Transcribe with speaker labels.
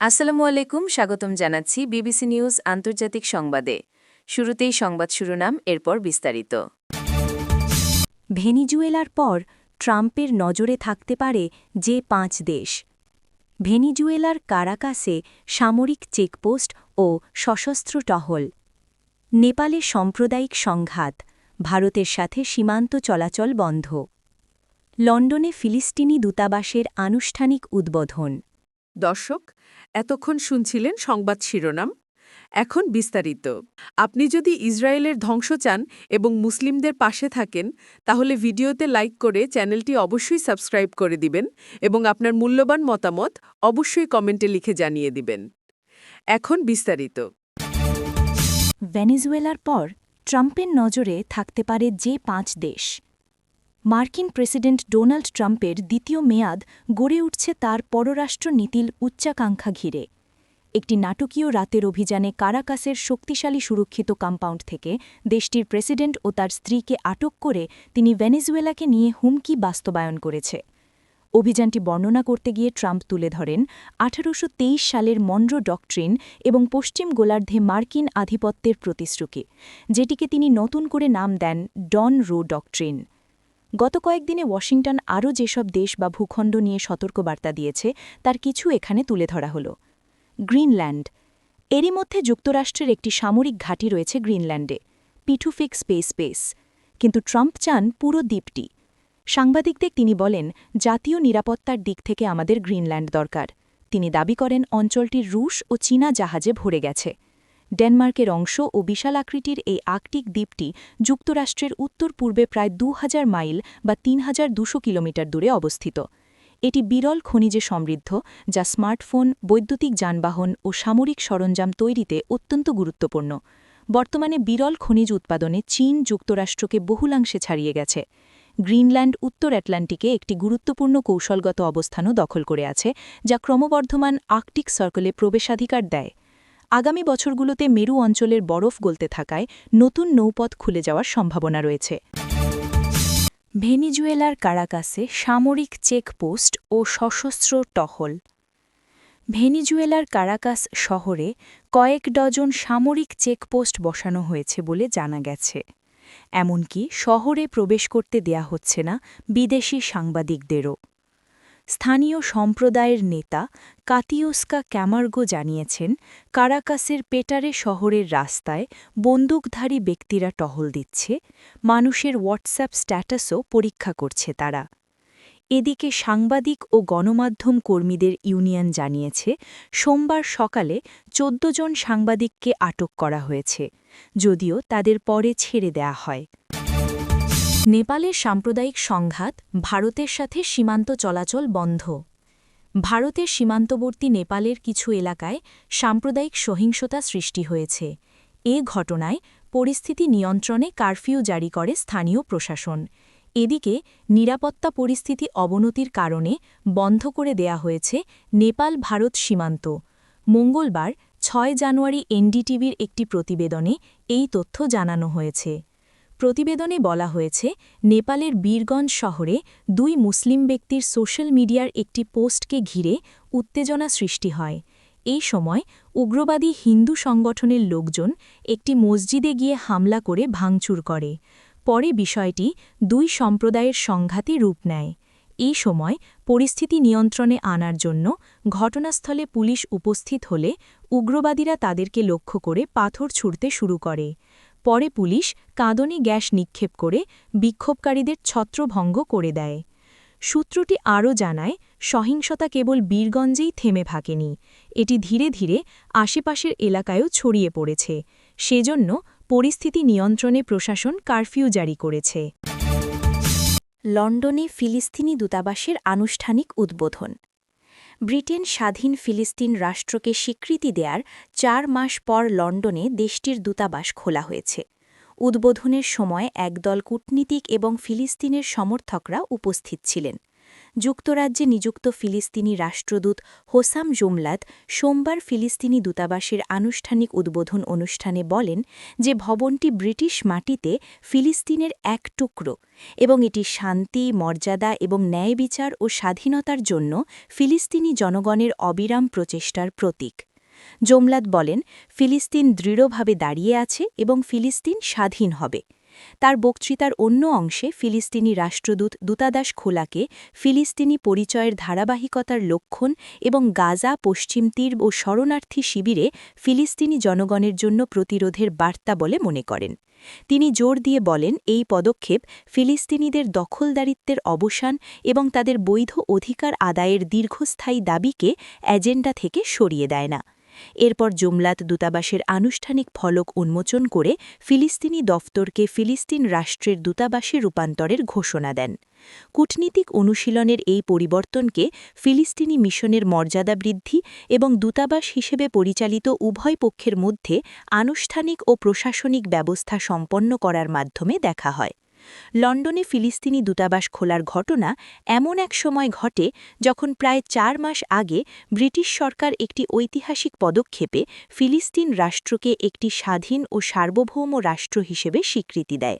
Speaker 1: আসসালামু আলাইকুম, স্বাগতম জানাচ্ছি বিবিসি নিউজ আন্তর্জাতিক সংবাদে। শুরুতেই সংবাদ শিরোনাম, এরপর বিস্তারিত।
Speaker 2: ভেনিজুয়েলার পর ট্রাম্পের নজরে থাকতে পারে যে 5 দেশ। ভেনিজুয়েলার কারাকাসে সামরিক চেকপোস্ট ও সশস্ত্র টহল। নেপালে সাম্প্রদায়িক সংঘাত, ভারতের সাথে সীমান্ত চলাচল বন্ধ। লন্ডনে ফিলিস্তিনি দূতাবাসের আনুষ্ঠানিক উদ্বোধন।
Speaker 3: দর্শক, এতক্ষণ শুনছিলেন সংবাদ শিরোনাম। এখন বিস্তারিত। আপনি যদি ইসরায়েলের ধ্বংস চান এবং মুসলিমদের পাশে থাকেন, তাহলে ভিডিওতে লাইক করে চ্যানেলটি অবশ্যই সাবস্ক্রাইব করে দিবেন এবং আপনার মূল্যবান মতামত অবশ্যই কমেন্টে লিখে জানিয়ে দিবেন। এখন বিস্তারিত।
Speaker 2: ভেনেজুয়েলার পর ট্রাম্পের নজরে থাকতে পারে যে 5 দেশ। মার্কিন প্রেসিডেন্ট ডোনাল্ড ট্রাম্পের দ্বিতীয় মেয়াদ গড়ে উঠছে তার পররাষ্ট্র নীতির উচ্চাকাঙ্ক্ষা ঘিরে। একটি নাটকীয় রাতের অভিযানে কারাকাসের শক্তিশালী সুরক্ষিত কম্পাউন্ড থেকে দেশটির প্রেসিডেন্ট ও তার স্ত্রীকে আটক করে তিনি ভেনেজুয়েলাকে নিয়ে হুমকি বাস্তবায়ন করেছে। অভিযানটি বর্ণনা করতে গিয়ে ট্রাম্প তুলে ধরেন 1823 সালের মনরো ডকট্রিন এবং পশ্চিম গোলার্ধে মার্কিন আধিপত্যের প্রতিশ্রুতি, যেটিকে তিনি নতুন করে নাম দেন ডন রো ডকট্রিন। গত কয়েকদিনে ওয়াশিংটন আরও যেসব দেশ বা ভূখণ্ড নিয়ে সতর্কবার্তা দিয়েছে তার কিছু এখানে তুলে ধরা হল। গ্রিনল্যান্ড। এরই মধ্যে যুক্তরাষ্ট্রের একটি সামরিক ঘাঁটি রয়েছে গ্রিনল্যান্ডে, পিঠুফিক স্পেস বেস। কিন্তু ট্রাম্প চান পুরো দ্বীপটি। সাংবাদিকদের তিনি বলেন, জাতীয় নিরাপত্তার দিক থেকে আমাদের গ্রিনল্যান্ড দরকার। তিনি দাবি করেন অঞ্চলটির রুশ ও চীনা জাহাজে ভরে গেছে। ডেনমার্কের অংশ ও বিশাল আকৃতির এই আর্কটিক দ্বীপটি যুক্তরাষ্ট্রের উত্তর পূর্বে প্রায় 2000 মাইল বা 3200 কিলোমিটার দূরে অবস্থিত। এটি বিরল খনিজে সমৃদ্ধ, যা স্মার্টফোন, বৈদ্যুতিক যানবাহন ও সামরিক সরঞ্জাম তৈরিতে অত্যন্ত গুরুত্বপূর্ণ। বর্তমানে বিরল খনিজ উৎপাদনে চীন যুক্তরাষ্ট্রকে বহুলাংশে ছাড়িয়ে গেছে। গ্রিনল্যান্ড উত্তর আটলান্টিকে একটি গুরুত্বপূর্ণ কৌশলগত অবস্থানও দখল করে আছে, যা ক্রমবর্ধমান আর্কটিক সার্কেলে প্রবেশাধিকার দেয়। আগামী বছরগুলোতে মেরু অঞ্চলের বরফ গলতে থাকায় নতুন নৌপথ খুলে যাওয়ার সম্ভাবনা রয়েছে। ভেনিজুয়েলার কারাকাসে সামরিক চেকপোস্ট ও সশস্ত্র টহল। ভেনিজুয়েলার কারাকাস শহরে কয়েক ডজন সামরিক চেকপোস্ট বসানো হয়েছে বলে জানা গেছে। এমনকি শহরে প্রবেশ করতে দেয়া হচ্ছে না বিদেশি সাংবাদিকদেরও। স্থানীয় সম্প্রদায়ের নেতা কাতিওস্কা ক্যামার্গো জানিয়েছেন, কারাকাসের পেটারে শহরের রাস্তায় বন্দুকধারী ব্যক্তিরা টহল দিচ্ছে, মানুষের হোয়াটসঅ্যাপ স্ট্যাটাসও পরীক্ষা করছে তারা। এদিকে সাংবাদিক ও গণমাধ্যম কর্মীদের ইউনিয়ন জানিয়েছে, সোমবার সকালে 14 জন সাংবাদিককে আটক করা হয়েছে, যদিও তাদের পরে ছেড়ে দেয়া হয়। নেপালের সাম্প্রদায়িক সংঘাত, ভারতের সাথে সীমান্ত চলাচল বন্ধ। ভারতের সীমান্তবর্তী নেপালের কিছু এলাকায় সাম্প্রদায়িক সহিংসতা সৃষ্টি হয়েছে। এ ঘটনায় পরিস্থিতি নিয়ন্ত্রণে কারফিউ জারি করে স্থানীয় প্রশাসন। এদিকে নিরাপত্তা পরিস্থিতি অবনতির কারণে বন্ধ করে দেয়া হয়েছে নেপাল ভারত সীমান্ত। মঙ্গলবার 6 জানুয়ারি এনডিটিভির একটি প্রতিবেদনে এই তথ্য জানানো হয়েছে। প্রতিবেদনে বলা হয়েছে, নেপালের বীরগঞ্জ শহরে 2 মুসলিম ব্যক্তির সোশ্যাল মিডিয়ার একটি পোস্টকে ঘিরে উত্তেজনা সৃষ্টি হয়। এই সময় উগ্রবাদী হিন্দু সংগঠনের লোকজন একটি মসজিদে গিয়ে হামলা করে ভাঙচুর করে। পরে বিষয়টি 2 সম্প্রদায়ের সংঘাতে রূপ নেয়। এই সময় পরিস্থিতি নিয়ন্ত্রণে আনার জন্য ঘটনাস্থলে পুলিশ উপস্থিত হলে উগ্রবাদীরা তাদেরকে লক্ষ্য করে পাথর ছুঁড়তে শুরু করে। পরে পুলিশ কাঁদনি গ্যাস নিক্ষেপ করে বিক্ষোভকারীদের ছত্রভঙ্গ করে দেয়। সূত্রটি আরও জানায়, সহিংসতা কেবল বীরগঞ্জেই থেমে থাকেনি, এটি ধীরে ধীরে আশেপাশের এলাকায়ও ছড়িয়ে পড়েছে। সেজন্য পরিস্থিতি নিয়ন্ত্রণে প্রশাসন কারফিউ জারি করেছে। লন্ডনে ফিলিস্তিনি দূতাবাসের আনুষ্ঠানিক উদ্বোধন। ব্রিটেন স্বাধীন ফিলিস্তিন রাষ্ট্রকে স্বীকৃতি দেয়ার 4 মাস পর লন্ডনে দেশটির দূতাবাস খোলা হয়েছে। উদ্বোধনের সময় একদল কূটনীতিক এবং ফিলিস্তিনের সমর্থকরা উপস্থিত ছিলেন। যুক্তরাজ্যে নিযুক্ত ফিলিস্তিনি রাষ্ট্রদূত হোসাম জুমলাত সোমবার ফিলিস্তিনি দূতাবাসের আনুষ্ঠানিক উদ্বোধন অনুষ্ঠানে বলেন যে ভবনটি ব্রিটিশ মাটিতে ফিলিস্তিনের এক টুকরো এবং এটি শান্তি, মর্যাদা এবং ন্যায় বিচার ও স্বাধীনতার জন্য ফিলিস্তিনি জনগণের অবিরাম প্রচেষ্টার প্রতীক। জুমলাত বলেন, ফিলিস্তিন দৃঢ়ভাবে দাঁড়িয়ে আছে এবং ফিলিস্তিন স্বাধীন হবে। তার বক্তৃতার অন্য অংশে ফিলিস্তিনি রাষ্ট্রদূত দূতাদাস খোলাকে ফিলিস্তিনি পরিচয়ের ধারাবাহিকতার লক্ষণ এবং গাজা, পশ্চিম তীর ও শরণার্থী শিবিরে ফিলিস্তিনি জনগণের জন্য প্রতিরোধের বার্তা বলে মনে করেন। তিনি জোর দিয়ে বলেন, এই পদক্ষেপ ফিলিস্তিনিদের দখলদারিত্বের অবসান এবং তাদের বৈধ অধিকার আদায়ের দীর্ঘস্থায়ী দাবিকে এজেন্ডা থেকে সরিয়ে দেয় না। এরপর জুমলাত দূতাবাসের আনুষ্ঠানিক ফলক উন্মোচন করে ফিলিস্তিনি দফতরকে ফিলিস্তিন রাষ্ট্রের দূতাবাসে রূপান্তরের ঘোষণা দেন। কূটনীতিক অনুশীলনের এই পরিবর্তনকে ফিলিস্তিনি মিশনের মর্যাদা বৃদ্ধি এবং দূতাবাস হিসেবে পরিচালিত উভয় পক্ষের মধ্যে আনুষ্ঠানিক ও প্রশাসনিক ব্যবস্থা সম্পন্ন করার মাধ্যমে দেখা হয়। লন্ডনে ফিলিস্তিনি দূতাবাস খোলার ঘটনা এমন এক সময় ঘটে যখন প্রায় ৪ মাস আগে ব্রিটিশ সরকার একটি ঐতিহাসিক পদক্ষেপে ফিলিস্তিন রাষ্ট্রকে একটি স্বাধীন ও সার্বভৌম রাষ্ট্র হিসেবে স্বীকৃতি দেয়।